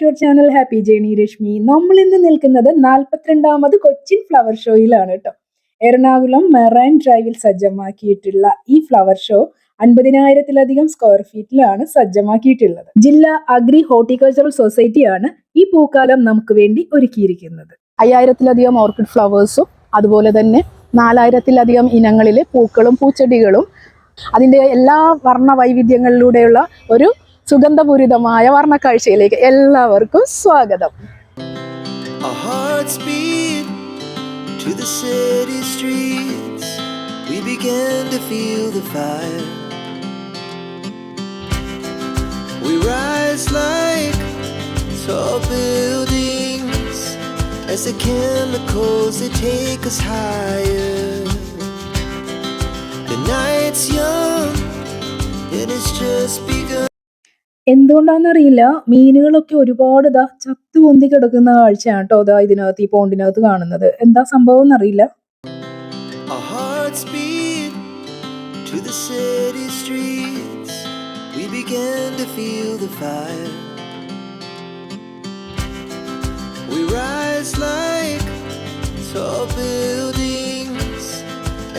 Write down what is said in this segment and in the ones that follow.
Your channel happy journey Reshmi. നമ്മൾ ഇന്ന് നിൽക്കുന്നത് 42ാമത് കൊച്ചിൻ ഫ്ലവർ ഷോയിലാണ് കേട്ടോ. എറണാകുളം മെറൈൻ ഡ്രൈവിൽ സജ്ജമാക്കിയിട്ടുള്ള ഈ ഫ്ലവർ ഷോ 50,000-ലധികം സ്ക്വയർ ഫീറ്റിലാണ് സജ്ജമാക്കിയിട്ടുള്ളത്. ജില്ലാ അഗ്രി ഹോർട്ടിക്കൾച്ചറൽ സൊസൈറ്റിയാണ് ഈ പൂക്കാലം നമുക്ക് വേണ്ടി ഒരുക്കിയിരിക്കുന്നത്. 5000-ലധികം ഓർക്കിഡ് ഫ്ലവേഴ്സും അതുപോലെ തന്നെ 4000-ലധികം ഇനങ്ങളിലെ പൂക്കളും പൂച്ചെടികളും അതിൻ്റെ എല്ലാ വർണ്ണ വൈവിധ്യങ്ങളിലൂടെയുള്ള ഒരു സുഗന്ധപൂരിതമായ വർണ്ണക്കാഴ്ചയിലേക്ക് എല്ലാവർക്കും സ്വാഗതം. To the city streets, we began to feel the fire. We rise like tall buildings as the chemicals they take us higher. The night's young and it's just begun. എന്തുകൊണ്ടാണെന്നറിയില്ല, മീനുകളൊക്കെ ഒരുപാട് ചത്തു പൊന്തി കിടക്കുന്ന കാഴ്ചയാണ് കേട്ടോ ഇതിനകത്ത്, ഈ പോണ്ടിനകത്ത് കാണുന്നത്. എന്താ സംഭവം എന്നറിയില്ല.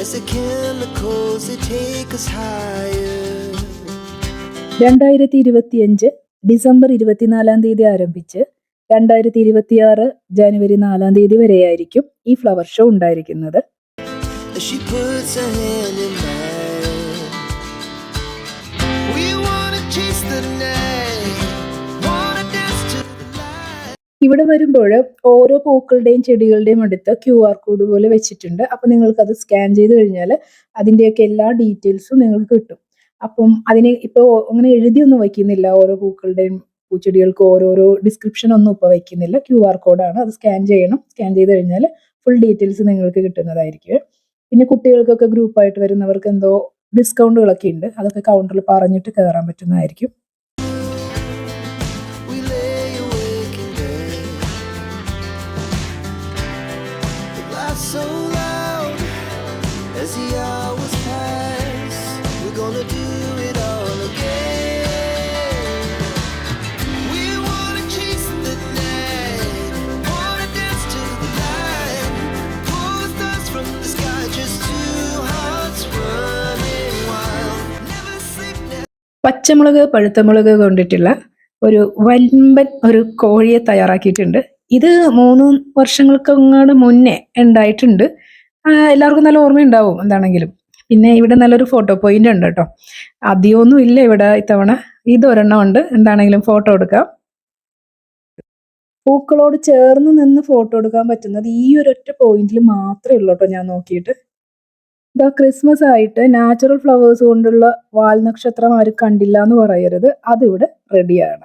As the chemicals they take us higher. 2025 December 24 ആരംഭിച്ച് 2026 ജനുവരി 4 വരെയായിരിക്കും ഈ ഫ്ലവർ ഷോ ഉണ്ടായിരിക്കുന്നത്. ഇവിടെ വരുമ്പോൾ ഓരോ പൂക്കളുടെയും ചെടികളുടെയും അടുത്ത് QR കോഡ് പോലെ വെച്ചിട്ടുണ്ട്. അപ്പം നിങ്ങൾക്കത് സ്കാൻ ചെയ്ത് കഴിഞ്ഞാൽ അതിൻ്റെയൊക്കെ എല്ലാ ഡീറ്റെയിൽസും നിങ്ങൾക്ക് കിട്ടും. അപ്പം അതിന് ഇപ്പോൾ അങ്ങനെ എഴുതിയൊന്നും വയ്ക്കുന്നില്ല, ഓരോ പൂക്കളുടെയും പൂച്ചെടികൾക്ക് ഓരോരോ ഡിസ്ക്രിപ്ഷൻ ഒന്നും ഇപ്പോൾ വയ്ക്കുന്നില്ല. QR കോഡാണ്, അത് സ്കാൻ ചെയ്യണം. സ്കാൻ ചെയ്ത് കഴിഞ്ഞാൽ ഫുൾ ഡീറ്റെയിൽസ് നിങ്ങൾക്ക് കിട്ടുന്നതായിരിക്കും. പിന്നെ കുട്ടികൾക്കൊക്കെ ഗ്രൂപ്പായിട്ട് വരുന്നവർക്ക് എന്തോ ഡിസ്കൗണ്ടുകളൊക്കെ ഉണ്ട്, അതൊക്കെ കൗണ്ടറിൽ പറഞ്ഞിട്ട് കയറാൻ പറ്റുന്നതായിരിക്കും. So loud as the hours pass, we're gonna do it all again. We wanna chase the night, wanna dance to the light, pull the stars from the sky, just two hearts running wild, never sleep, never. പച്ചമുളക് പഴുത്തമുളക് കൊണ്ടിട്ടുള്ള ഒരു വൻപൻ ഒരു കോഴിയെ തയ്യാറാക്കിയിട്ടുണ്ട്. ഇത് 3 വർഷങ്ങൾക്ക് മുന്നേ ഉണ്ടായിട്ടുണ്ട്. എല്ലാവർക്കും നല്ല ഓർമ്മയുണ്ടാവും എന്താണെങ്കിലും. പിന്നെ ഇവിടെ നല്ലൊരു ഫോട്ടോ പോയിന്റ് ഉണ്ട് കേട്ടോ. അധികമൊന്നും ഇല്ല ഇവിടെ ഇത്തവണ, ഇതൊരെണ്ണം ഉണ്ട്. എന്താണെങ്കിലും ഫോട്ടോ എടുക്കാം. പൂക്കളോട് ചേർന്ന് നിന്ന് ഫോട്ടോ എടുക്കാൻ പറ്റുന്നത് ഈ ഒരൊറ്റ പോയിന്റിൽ മാത്രമേ ഉള്ളൂ കേട്ടോ ഞാൻ നോക്കിയിട്ട്. ഇതാ ക്രിസ്മസ് ആയിട്ട് നാച്ചുറൽ ഫ്ലവേഴ്സ് കൊണ്ടുള്ള വാൽനക്ഷത്രം ആരും കണ്ടില്ല എന്ന് പറയരുത്, അതിവിടെ റെഡിയാണ്.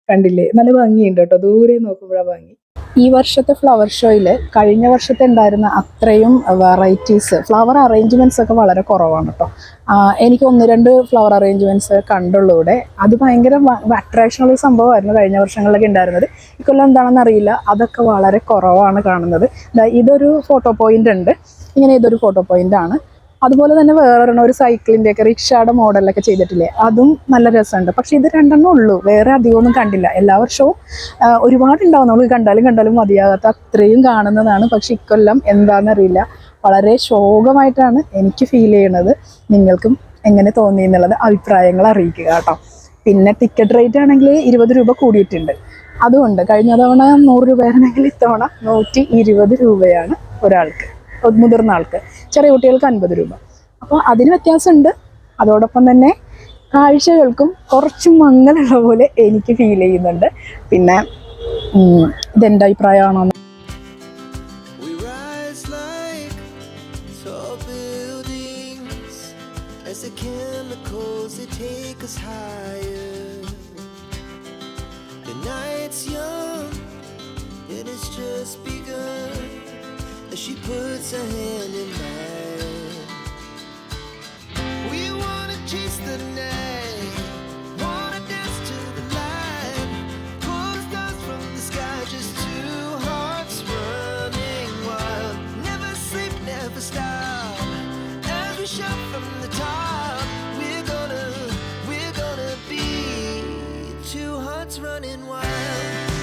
കണ്ടില്ലേ, നല്ല ഭംഗിയുണ്ട് കേട്ടോ, ദൂരെ നോക്കുമ്പോഴാണ് ഭംഗി. ഈ വർഷത്തെ ഫ്ലവർ ഷോയിൽ കഴിഞ്ഞ വർഷത്തെ ഉണ്ടായിരുന്ന അത്രയും വെറൈറ്റീസ് ഫ്ലവർ അറേഞ്ച്മെൻറ്റ്സ് ഒക്കെ വളരെ കുറവാണ് കേട്ടോ. എനിക്ക് 1-2 ഫ്ലവർ അറേഞ്ച്മെൻറ്റ്സ് കണ്ടുള്ളൂ ഇവിടെ. അത് ഭയങ്കര അട്രാക്ഷനുള്ള സംഭവമായിരുന്നു കഴിഞ്ഞ വർഷങ്ങളിലൊക്കെ ഉണ്ടായിരുന്നത്. ഇക്കൊല്ലം എന്താണെന്ന് അറിയില്ല, അതൊക്കെ വളരെ കുറവാണ് കാണുന്നത്. ഇതൊരു ഫോട്ടോ പോയിന്റ് ഉണ്ട്, ഇങ്ങനെ ഇതൊരു ഫോട്ടോ പോയിന്റ് ആണ്. അതുപോലെ തന്നെ വേറൊരെണ്ണം ഒരു സൈക്കിളിൻ്റെയൊക്കെ റിക്ഷയുടെ മോഡലൊക്കെ ചെയ്തിട്ടില്ലേ, അതും നല്ല രസമുണ്ട്. പക്ഷെ ഇത് 2 ഉള്ളൂ, വേറെ അധികമൊന്നും കണ്ടില്ല. എല്ലാ വർഷവും ഒരുപാടുണ്ടാവും, നമുക്ക് കണ്ടാലും മതിയാകാത്ത അത്രയും കാണുന്നതാണ്. പക്ഷെ ഇക്കൊല്ലം എന്താണെന്നറിയില്ല, വളരെ ശോകമായിട്ടാണ് എനിക്ക് ഫീൽ ചെയ്യണത്. നിങ്ങൾക്കും എങ്ങനെ തോന്നി എന്നുള്ളത് അഭിപ്രായങ്ങൾ അറിയിക്കുക കേട്ടോ. പിന്നെ ടിക്കറ്റ് റേറ്റ് ആണെങ്കിൽ 20 രൂപ കൂടിയിട്ടുണ്ട്. അതുകൊണ്ട് കഴിഞ്ഞ തവണ 100 രൂപയാണെങ്കിൽ ഇത്തവണ 120 രൂപയാണ് ഒരാൾക്ക്, മുതിർന്ന ആൾക്ക്. ചെറിയ കുട്ടികൾക്ക് 50 രൂപ. അപ്പോൾ അതിന് വ്യത്യാസമുണ്ട്. അതോടൊപ്പം തന്നെ കാഴ്ചകൾക്കും കുറച്ച് മങ്ങലുള്ള പോലെ എനിക്ക് ഫീൽ ചെയ്യുന്നുണ്ട്. പിന്നെ ഇതെൻ്റെ അഭിപ്രായമാണോ? She puts her hand in mine. We wanna chase the night, wanna dance to the light, pull the stars from the sky, just two hearts running wild, never sleep, never stop, as we shout from the top, we're gonna be two hearts running wild.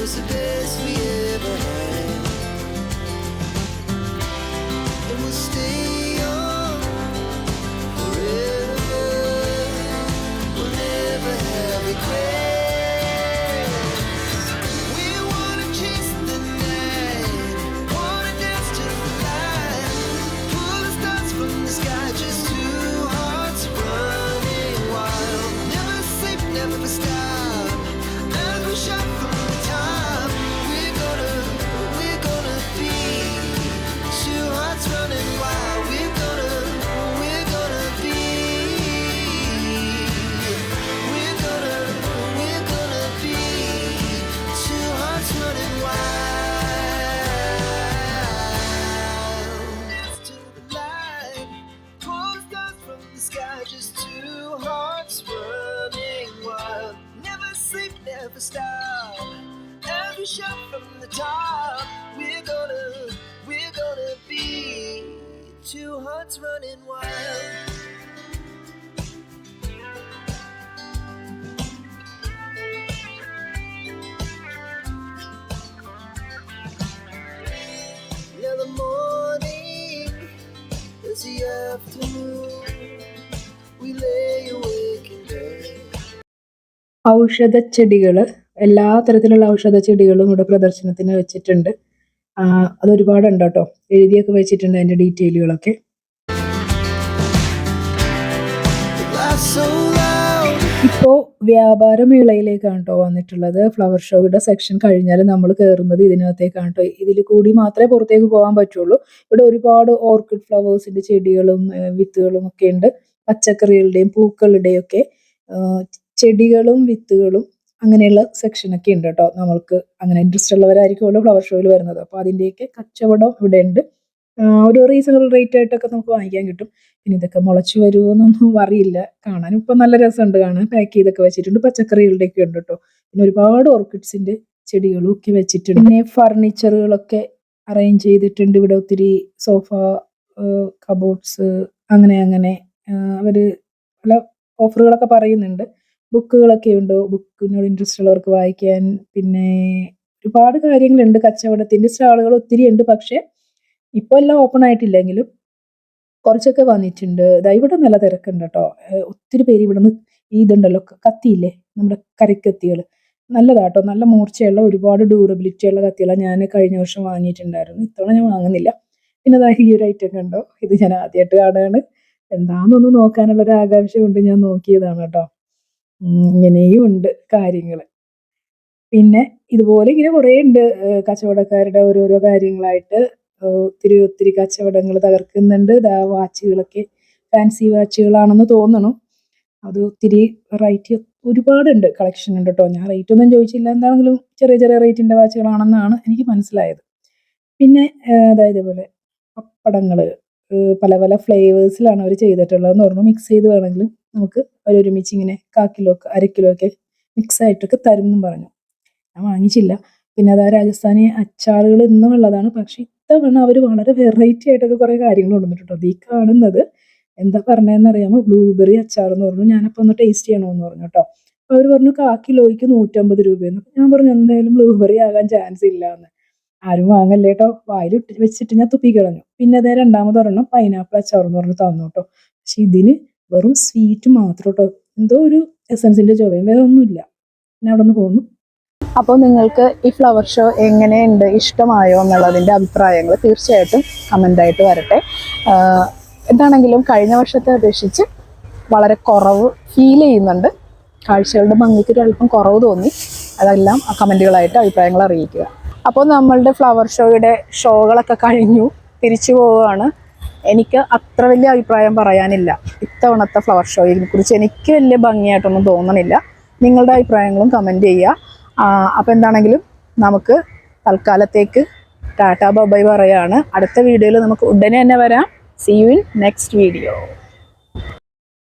was the best we ever had. And we'll stay young forever. We'll never have regrets. We wanna chase the night, wanna dance to the light, pull the stars from the sky, just two hearts running wild. Never sleep, never stop, as we shout from the top. We're gonna be two hearts running wild. We're gonna be. We're gonna be two hearts running wild. Dance to the light, pull the stars from the sky, just two hearts running wild. Never sleep, never stop, as we shout from the top. We're gonna be two hearts running wild. Now the morning is the afternoon. We lay awake in bed. ഔഷധച്ചെടികൾ, എല്ലാ തരത്തിലുള്ള ഔഷധച്ചെടികളും ഇവിടെ പ്രദർശനത്തിന് വെച്ചിട്ടുണ്ട്. അത് ഒരുപാടുണ്ട് കേട്ടോ, എഴുതിയൊക്കെ വെച്ചിട്ടുണ്ട് അതിൻ്റെ ഡീറ്റെയിലുകളൊക്കെ. Laugh so loud. ഇപ്പോൾ വ്യാപാരമേളയിലേക്കാണ് കേട്ടോ വന്നിട്ടുള്ളത്. ഫ്ലവർ ഷോയുടെ സെക്ഷൻ കഴിഞ്ഞാൽ നമ്മൾ കയറുന്നത് ഇതിനകത്തേക്കാണ് കേട്ടോ. ഇതിൽ കൂടി മാത്രമേ പുറത്തേക്ക് പോകാൻ പറ്റുള്ളൂ. ഇവിടെ ഒരുപാട് ഓർക്കിഡ് ഫ്ലവേഴ്സിൻ്റെ ചെടികളും വിത്തുകളും ഒക്കെ ഉണ്ട്. പച്ചക്കറികളുടെയും പൂക്കളുടെയും ഒക്കെ ചെടികളും വിത്തുകളും അങ്ങനെയുള്ള സെക്ഷനൊക്കെ ഉണ്ട് കേട്ടോ. നമ്മൾക്ക് അങ്ങനെ ഇൻട്രസ്റ്റ് ഉള്ളവരായിരിക്കുമല്ലോ ഫ്ലവർ ഷോയിൽ വരുന്നത്. അപ്പോൾ അതിൻ്റെയൊക്കെ കച്ചവടം ഇവിടെ ഉണ്ട്. ഒരു റീസണബിൾ റേറ്റ് ആയിട്ടൊക്കെ നമുക്ക് വാങ്ങിക്കാൻ കിട്ടും. പിന്നെ ഇതൊക്കെ മുളച്ചു വരുമോ എന്നൊന്നും അറിയില്ല. കാണാനും ഇപ്പം നല്ല രസമുണ്ട് കാണാൻ. പാക്ക് ചെയ്തൊക്കെ വെച്ചിട്ടുണ്ട്. പച്ചക്കറികളുടെയൊക്കെ ഉണ്ട് കേട്ടോ. പിന്നെ ഒരുപാട് ഓർക്കിഡ്സിൻ്റെ ചെടികളും ഒക്കെ വെച്ചിട്ടുണ്ട്. പിന്നെ ഫർണിച്ചറുകളൊക്കെ അറേഞ്ച് ചെയ്തിട്ടുണ്ട് ഇവിടെ. ഒത്തിരി സോഫ, കബോർഡ്സ്, അങ്ങനെ അവർ പല ഓഫറുകളൊക്കെ പറയുന്നുണ്ട്. ബുക്കുകളൊക്കെ ഉണ്ട്, ബുക്കിനോട് ഇൻട്രസ്റ്റ് ഉള്ളവർക്ക് വായിക്കാൻ. പിന്നെ ഒരുപാട് കാര്യങ്ങളുണ്ട്. കച്ചവടത്തിൻ്റെ സ്റ്റാളുകൾ ഒത്തിരി ഉണ്ട്. പക്ഷേ ഇപ്പോൾ എല്ലാം ഓപ്പൺ ആയിട്ടില്ലെങ്കിലും കുറച്ചൊക്കെ വന്നിട്ടുണ്ട്. ഇവിടെ നല്ല തിരക്കുണ്ട് കേട്ടോ. ഒത്തിരി പേര് ഇവിടെ നിന്ന് ഇതുണ്ടല്ലോ, കത്തിയില്ലേ, നമ്മുടെ കറിക്കത്തികൾ, നല്ലതാട്ടോ. നല്ല മൂർച്ചയുള്ള ഒരുപാട് ഡ്യൂറബിലിറ്റി ഉള്ള കത്തികളാണ്. ഞാൻ കഴിഞ്ഞ വർഷം വാങ്ങിയിട്ടുണ്ടായിരുന്നു. ഇത്തവണ ഞാൻ വാങ്ങുന്നില്ല. പിന്നെ ഈ ഒരു ഐറ്റം കണ്ടോ, ഇത് ഞാൻ ആദ്യമായിട്ട് കാണുകയാണ്. എന്താണെന്നൊന്ന് നോക്കാനുള്ളൊരു ആകാംക്ഷ കൊണ്ട് ഞാൻ നോക്കിയതാണ് കേട്ടോ. ഇങ്ങനെയും ഉണ്ട് കാര്യങ്ങൾ. പിന്നെ ഇതുപോലെ ഇങ്ങനെ കുറേ ഉണ്ട് കച്ചവടക്കാരുടെ ഓരോരോ കാര്യങ്ങളായിട്ട്. ഒത്തിരി കച്ചവടങ്ങൾ തകർക്കുന്നുണ്ട്. വാച്ചുകളൊക്കെ ഫാൻസി വാച്ചുകളാണെന്ന് തോന്നണു. അത് ഒത്തിരി വെറൈറ്റി ഒരുപാടുണ്ട്, കളക്ഷൻ ഉണ്ട് കേട്ടോ. ഞാൻ റേറ്റ് ഒന്നും ചോദിച്ചില്ല. എന്താണെങ്കിലും ചെറിയ റേറ്റിൻ്റെ വാച്ചുകളാണെന്നാണ് എനിക്ക് മനസ്സിലായത്. പിന്നെ ഇതേപോലെ പപ്പടങ്ങൾ പല ഫ്ലേവേഴ്സിലാണ് അവർ ചെയ്തിട്ടുള്ളതെന്ന് പറഞ്ഞു. മിക്സ് ചെയ്ത് വേണമെങ്കിൽ നമുക്ക് അവരൊരുമിച്ച് ഇങ്ങനെ 1/4 കിലോ അര കിലോ ഒക്കെ മിക്സ് ആയിട്ടൊക്കെ തരും എന്നും പറഞ്ഞു. ഞാൻ വാങ്ങിച്ചില്ല. പിന്നെ രാജസ്ഥാനി അച്ചാറുകൾ ഇന്നും ഉള്ളതാണ്. പക്ഷേ ഇത്തവണ അവർ വളരെ വെറൈറ്റി ആയിട്ടൊക്കെ കുറേ കാര്യങ്ങൾ കൊണ്ടുവന്നിട്ടുണ്ട്. ഈ കാണുന്നത് എന്താ പറഞ്ഞതെന്ന് അറിയാമോ, ബ്ലൂബെറി അച്ചാർ എന്ന് പറഞ്ഞു. ഞാനപ്പോൾ ഒന്ന് ടേസ്റ്റ് ചെയ്യണമെന്ന് പറഞ്ഞു കേട്ടോ. അപ്പോൾ അവർ പറഞ്ഞു 1/4 കിലോയ്ക്ക് 150 രൂപയെന്ന്. ഞാൻ പറഞ്ഞു എന്തായാലും ബ്ലൂബെറി ആകാൻ ചാൻസ് ഇല്ല എന്ന്. ആരും വാങ്ങല്ലേ കേട്ടോ. വായിൽ വെച്ചിട്ട് ഞാൻ തുപ്പിക്കളഞ്ഞു. പിന്നെ രണ്ടാമതൊരെണ്ണം പൈനാപ്പിൾ അച്ചാർ എന്ന് പറഞ്ഞ് തന്നു കേട്ടോ. പക്ഷെ ഇതിന് വെറും സ്വീറ്റ് മാത്രം കേട്ടോ. എന്തോ ഒരു എസൻസിൻ്റെ ചുവയും, വേറെ ഒന്നുമില്ല. പിന്നെ അവിടെ നിന്ന് പോന്നു. അപ്പോൾ നിങ്ങൾക്ക് ഈ ഫ്ലവർ ഷോ എങ്ങനെയുണ്ട്, ഇഷ്ടമായോ എന്നുള്ളതിൻ്റെ അഭിപ്രായങ്ങൾ തീർച്ചയായിട്ടും കമൻ്റായിട്ട് വരട്ടെ. എന്താണെങ്കിലും കഴിഞ്ഞ വർഷത്തെ അപേക്ഷിച്ച് വളരെ കുറവ് ഫീൽ ചെയ്യുന്നുണ്ട്. കാഴ്ചകളുടെ ഭംഗിക്ക് ഒരല്പം കുറവ് തോന്നി. അതെല്ലാം കമൻറ്റുകളായിട്ട് അഭിപ്രായങ്ങൾ അറിയിക്കുക. അപ്പോൾ നമ്മളുടെ ഫ്ലവർ ഷോയുടെ ഷോകളൊക്കെ കഴിഞ്ഞു, തിരിച്ചു പോവുകയാണ്. എനിക്ക് അത്ര വലിയ അഭിപ്രായം പറയാനില്ല. ഇത്തവണത്തെ ഫ്ലവർ ഷോയെ കുറിച്ച് എനിക്ക് വലിയ ഭംഗിയായിട്ടൊന്നും തോന്നണില്ല. നിങ്ങളുടെ അഭിപ്രായങ്ങളും കമൻറ്റ് ചെയ്യുക. അപ്പോൾ എന്താണെങ്കിലും നമുക്ക് തൽക്കാലത്തേക്ക് ടാറ്റാ ബൈ പറയാണ്. അടുത്ത വീഡിയോയിൽ നമുക്ക് ഉടനെ തന്നെ വരാം. See you in next video.